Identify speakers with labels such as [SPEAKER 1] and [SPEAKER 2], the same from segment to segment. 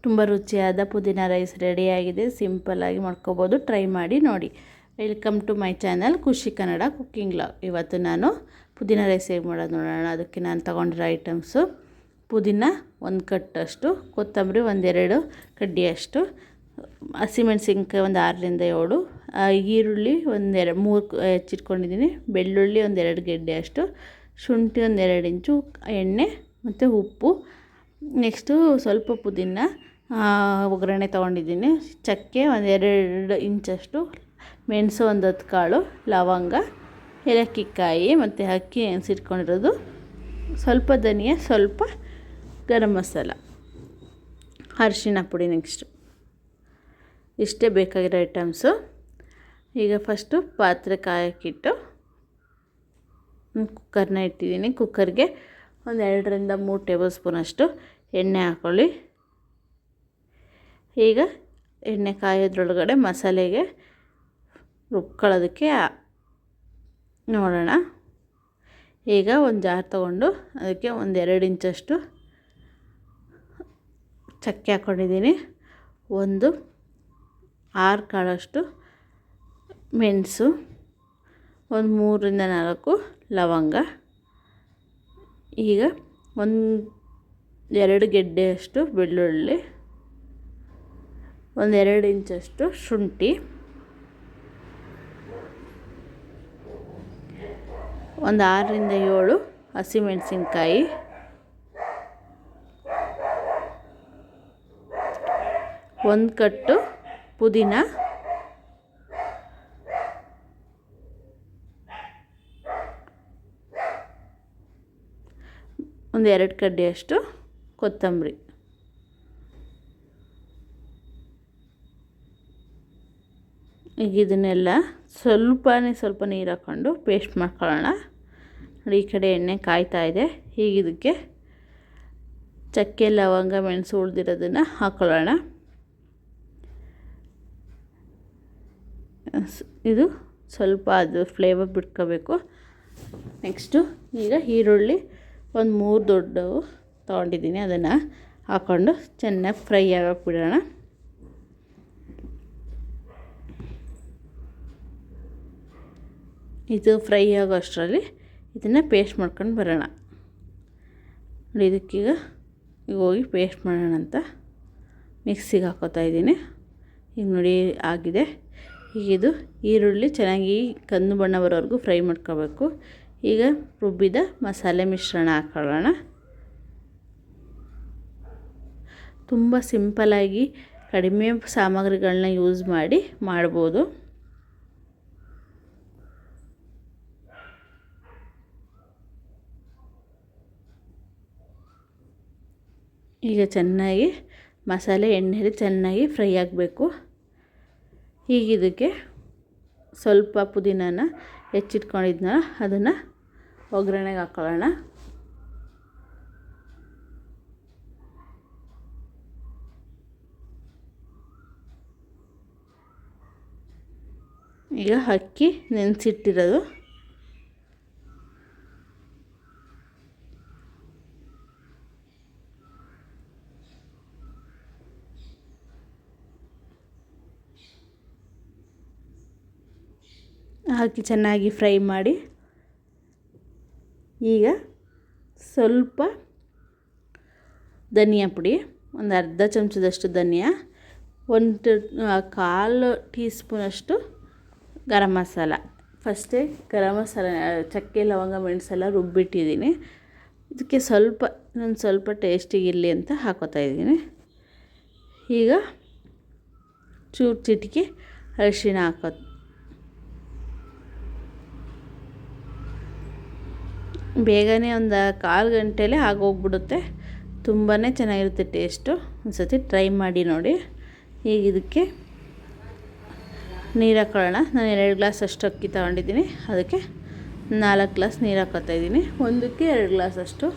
[SPEAKER 1] ತುಂಬ ರುಚಿಯಾದ ಪುದೀನ ರೈಸ್ ರೆಡಿಯಾಗಿದೆ. ಸಿಂಪಲ್ಲಾಗಿ ಮಾಡ್ಕೋಬೋದು, ಟ್ರೈ ಮಾಡಿ ನೋಡಿ. ವೆಲ್ಕಮ್ ಟು ಮೈ ಚಾನಲ್ ಖುಷಿ ಕನ್ನಡ ಕುಕ್ಕಿಂಗ್ ವ್ಲಾಗ್. ಇವತ್ತು ನಾನು ಪುದೀನ ರೈಸ್ ಹೇಗೆ ಮಾಡೋದು ನೋಡೋಣ. ಅದಕ್ಕೆ ನಾನು ತೊಗೊಂಡಿರೋ ಐಟಮ್ಸು: ಪುದೀನ 1 ಕಟ್ಟಷ್ಟು, ಕೊತ್ತಂಬರಿ 1-2 ಕಡ್ಡಿಯಷ್ಟು, ಹಸಿಮೆಣಸಿನ್ಕಾಯಿ 6-7, ಈರುಳ್ಳಿ 3 ಹೆಚ್ಚಿಟ್ಕೊಂಡಿದ್ದೀನಿ, ಬೆಳ್ಳುಳ್ಳಿ 1-2 ಗೆಡ್ಡೆಯಷ್ಟು, ಶುಂಠಿ 1-2 ಇಂಚು, ಎಣ್ಣೆ ಮತ್ತು ಉಪ್ಪು. ನೆಕ್ಸ್ಟು ಸ್ವಲ್ಪ ಪುದೀನ ಒಗ್ಗರಣೆ ತೊಗೊಂಡಿದ್ದೀನಿ, ಚಕ್ಕೆ 1-2 ಇಂಚಷ್ಟು, ಮೆಣಸು 10 ಕಾಳು, ಲವಂಗ, ಏಲಕ್ಕಿ ಕಾಯಿ ಮತ್ತು ಅಕ್ಕಿ ನೆನೆಸಿಟ್ಕೊಂಡಿರೋದು, ಸ್ವಲ್ಪ ಧನಿಯಾ, ಸ್ವಲ್ಪ ಗರಂ ಮಸಾಲ, ಅರಿಶಿಣ ಪುಡಿ. ನೆಕ್ಸ್ಟು ಇಷ್ಟೇ ಬೇಕಾಗಿರೋ ಐಟಮ್ಸು. ಈಗ ಫಸ್ಟು ಪಾತ್ರೆ ಕಾಯಕ್ಕಿಟ್ಟು ಕುಕ್ಕರ್ನ ಇಟ್ಟಿದ್ದೀನಿ. ಕುಕ್ಕರ್ಗೆ 2-3 ಟೇಬಲ್ ಸ್ಪೂನಷ್ಟು ಎಣ್ಣೆ ಹಾಕ್ಕೊಳ್ಳಿ. ಈಗ ಎಣ್ಣೆ ಕಾಯೋದ್ರೊಳಗಡೆ ಮಸಾಲೆಗೆ ರುಬ್ಕೊಳ್ಳೋದಕ್ಕೆ ನೋಡೋಣ. ಈಗ ಒಂದು ಜಾರ್ ತೊಗೊಂಡು ಅದಕ್ಕೆ 1-2 ಇಂಚಷ್ಟು ಚಕ್ಕೆ ಹಾಕ್ಕೊಂಡಿದ್ದೀನಿ, 6 ಕಾಳಷ್ಟು ಮೆಣಸು, 3-4 ಲವಂಗ, ಈಗ 1-2 ಗೆಡ್ಡೆಯಷ್ಟು ಬೆಳ್ಳುಳ್ಳಿ, 1-2 ಇಂಚಷ್ಟು ಶುಂಠಿ, 6-7 ಹಸಿಮೆಣಸಿನ್ಕಾಯಿ, 1 ಕಟ್ಟು ಪುದೀನ, 1-2 ಕಡ್ಡಿಯಷ್ಟು ಕೊತ್ತಂಬರಿ. ಈಗ ಇದನ್ನೆಲ್ಲ ಸ್ವಲ್ಪ ನೀರು ಹಾಕ್ಕೊಂಡು ಪೇಸ್ಟ್ ಮಾಡ್ಕೊಳ್ಳೋಣ. ನೋಡಿ, ಈ ಕಡೆ ಎಣ್ಣೆ ಕಾಯ್ತಾ ಇದೆ. ಈಗ ಇದಕ್ಕೆ ಚಕ್ಕೆ, ಲವಂಗ, ಮೆಣಸು ಉಳಿದಿರೋದನ್ನು ಹಾಕ್ಕೊಳ್ಳೋಣ. ಇದು ಸ್ವಲ್ಪ ಅದು ಫ್ಲೇವರ್ ಬಿಟ್ಕೋಬೇಕು. ನೆಕ್ಸ್ಟು ಈಗ ಈರುಳ್ಳಿ 3 ದೊಡ್ಡವು ತೊಗೊಂಡಿದ್ದೀನಿ, ಅದನ್ನು ಹಾಕ್ಕೊಂಡು ಚೆನ್ನಾಗಿ ಫ್ರೈ ಆಗೋಕ್ಕೆ ಬಿಡೋಣ. ಇದು ಫ್ರೈ ಆಗೋ ಅಷ್ಟರಲ್ಲಿ ಇದನ್ನು ಪೇಸ್ಟ್ ಮಾಡ್ಕೊಂಡು ಬರೋಣ. ನೋಡಿ, ಇದಕ್ಕೀಗ ಹೋಗಿ ಪೇಸ್ಟ್ ಮಾಡೋಣ ಅಂತ ಮಿಕ್ಸಿಗೆ ಹಾಕೋತಾ ಇದ್ದೀನಿ. ಈಗ ನೋಡಿ ಆಗಿದೆ. ಈಗ ಇದು ಈರುಳ್ಳಿ ಚೆನ್ನಾಗಿ ಕಂದು ಬಣ್ಣ ಬರೋವರೆಗೂ ಫ್ರೈ ಮಾಡ್ಕೋಬೇಕು. ಈಗ ರುಬ್ಬಿದ ಮಸಾಲೆ ಮಿಶ್ರಣ ಹಾಕ್ಕೊಳ್ಳೋಣ. ತುಂಬ ಸಿಂಪಲ್ಲಾಗಿ ಕಡಿಮೆ ಸಾಮಗ್ರಿಗಳನ್ನ ಯೂಸ್ ಮಾಡಿ ಮಾಡ್ಬೋದು. ಈಗ ಚೆನ್ನಾಗಿ ಮಸಾಲೆ ಎಣ್ಣೆಯಲ್ಲಿ ಚೆನ್ನಾಗಿ ಫ್ರೈ ಆಗಬೇಕು. ಈಗ ಇದಕ್ಕೆ ಸ್ವಲ್ಪ ಪುದೀನನ ಹೆಚ್ಚಿಟ್ಕೊಂಡಿದ್ನ ಅದನ್ನು ಒಗ್ಗರಣೆಗೆ ಹಾಕ್ಕೊಳ್ಳೋಣ. ಈಗ ಅಕ್ಕಿ ನೆನೆಸಿಟ್ಟಿರೋದು, ಹಾಕಿ ಚೆನ್ನಾಗಿ ಫ್ರೈ ಮಾಡಿ. ಈಗ ಸ್ವಲ್ಪ ಧನಿಯಾ ಪುಡಿ, 1/2 ಚಮಚದಷ್ಟು ಧನಿಯಾ, 1/4 ಟೀ ಸ್ಪೂನಷ್ಟು ಗರಂ ಮಸಾಲ. ಫಸ್ಟೇ ಗರಂ ಮಸಾಲ, ಚಕ್ಕೆ, ಲವಂಗ, ಮೆಣಸೆಲ್ಲ ರುಬ್ಬಿಟ್ಟಿದ್ದೀನಿ. ಇದಕ್ಕೆ ಇನ್ನೊಂದು ಸ್ವಲ್ಪ ಟೇಸ್ಟಿಗಿರಲಿ ಅಂತ ಹಾಕೋತಾ ಇದ್ದೀನಿ. ಈಗ ಚೂರು ಚಿಟಿಕೆ ಅರಿಶಿಣ ಹಾಕೋದು. ಬೇಗನೆ ಒಂದು 1/4 ಗಂಟೆಲೇ ಆಗೋಗ್ಬಿಡುತ್ತೆ. ತುಂಬಾ ಚೆನ್ನಾಗಿರುತ್ತೆ ಟೇಸ್ಟು. ಒಂದು ಸತಿ ಟ್ರೈ ಮಾಡಿ ನೋಡಿ. ಈಗ ಇದಕ್ಕೆ ನೀರು ಹಾಕ್ಕೊಳ್ಳೋಣ. ನಾನು 2 ಗ್ಲಾಸ್ ಅಷ್ಟು ಅಕ್ಕಿ ತೊಗೊಂಡಿದ್ದೀನಿ, ಅದಕ್ಕೆ 4 ಗ್ಲಾಸ್ ನೀರು ಹಾಕ್ಕೋತಾ ಇದ್ದೀನಿ. 1ಕ್ಕೆ 2 ಗ್ಲಾಸ್ ಅಷ್ಟು.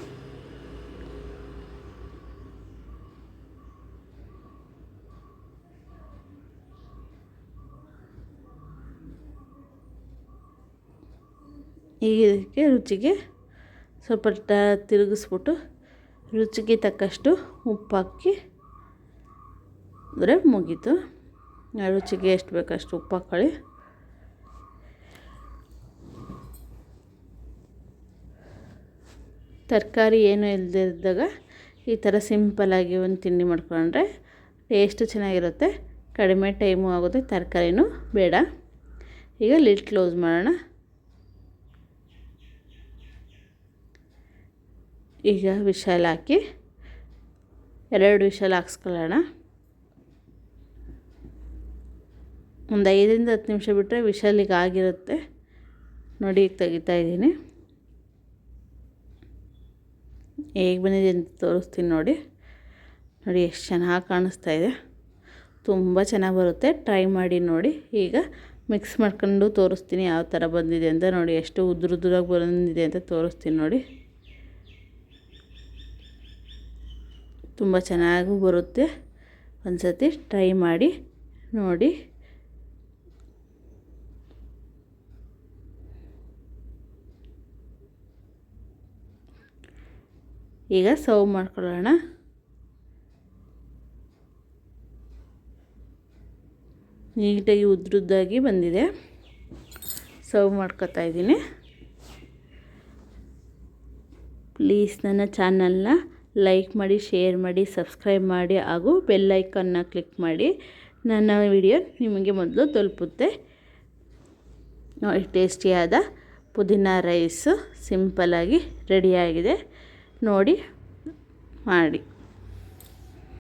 [SPEAKER 1] ಈಗ ಇದಕ್ಕೆ ರುಚಿಗೆ ಸ್ವಲ್ಪ ತಿರುಗಿಸ್ಬಿಟ್ಟು ರುಚಿಗೆ ತಕ್ಕಷ್ಟು ಉಪ್ಪು ಹಾಕಿ ಅಂದರೆ ಮುಗೀತು. ರುಚಿಗೆ ಎಷ್ಟು ಬೇಕಷ್ಟು ಉಪ್ಪು ಹಾಕ್ಕೊಳ್ಳಿ. ತರಕಾರಿ ಏನೂ ಇಲ್ಲದೆ ಇದ್ದಾಗ ಈ ಥರ ಸಿಂಪಲ್ಲಾಗಿ ಒಂದು ತಿಂಡಿ ಮಾಡ್ಕೊಂಡ್ರೆ ಟೇಸ್ಟು ಚೆನ್ನಾಗಿರುತ್ತೆ, ಕಡಿಮೆ ಟೈಮು ಆಗುತ್ತೆ, ತರಕಾರಿನೂ ಬೇಡ. ಈಗ ಲಿಡ್ ಕ್ಲೋಸ್ ಮಾಡೋಣ. ಈಗ ವಿಶಾಲ್ ಹಾಕಿ 2 ವಿಶಾಲ್ ಹಾಕ್ಸ್ಕೊಳ್ಳೋಣ. ಒಂದು 5ರಿಂದ 10 ನಿಮಿಷ ಬಿಟ್ಟರೆ ವಿಶಾಲಿಗೆ ಆಗಿರುತ್ತೆ. ನೋಡಿ ಈಗ ತೆಗಿತಾ ಇದ್ದೀನಿ. ಹೇಗೆ ಬಂದಿದೆ ಅಂತ ತೋರಿಸ್ತೀನಿ ನೋಡಿ. ನೋಡಿ ಎಷ್ಟು ಚೆನ್ನಾಗಿ ಕಾಣಿಸ್ತಾ ಇದೆ, ತುಂಬ ಚೆನ್ನಾಗಿ ಬರುತ್ತೆ, ಟ್ರೈ ಮಾಡಿ ನೋಡಿ. ಈಗ ಮಿಕ್ಸ್ ಮಾಡ್ಕೊಂಡು ತೋರಿಸ್ತೀನಿ ಯಾವ ಥರ ಬಂದಿದೆ ಅಂತ. ನೋಡಿ ಎಷ್ಟು ಉದ್ರುದ್ರಾಗಿ ಬಂದಿದೆ ಅಂತ ತೋರಿಸ್ತೀನಿ ನೋಡಿ. ತುಂಬ ಚೆನ್ನಾಗೂ ಬರುತ್ತೆ, ಒಂದು ಸತಿ ಟ್ರೈ ಮಾಡಿ ನೋಡಿ. ಈಗ ಸರ್ವ್ ಮಾಡ್ಕೊಳ್ಳೋಣ. ನೀಟಾಗಿ ಉದ್ರುದ್ದಾಗಿ ಬಂದಿದೆ. ಸರ್ವ್ ಮಾಡ್ಕೊತಾ ಇದ್ದೀನಿ. ಪ್ಲೀಸ್ ನನ್ನ ಚಾನಲ್ನ ಲೈಕ್ ಮಾಡಿ, ಶೇರ್ ಮಾಡಿ, ಸಬ್ಸ್ಕ್ರೈಬ್ ಮಾಡಿ ಹಾಗೂ ಬೆಲ್ ಐಕಾನ್ನ ಕ್ಲಿಕ್ ಮಾಡಿ. ನನ್ನ ವಿಡಿಯೋ ನಿಮಗೆ ಮೊದಲು ತಲುಪುತ್ತೆ. ನೋಡಿ ಟೇಸ್ಟಿಯಾದ ಪುದೀನ ರೈಸು ಸಿಂಪಲ್ಲಾಗಿ ರೆಡಿಯಾಗಿದೆ. ನೋಡಿ ಮಾಡಿ.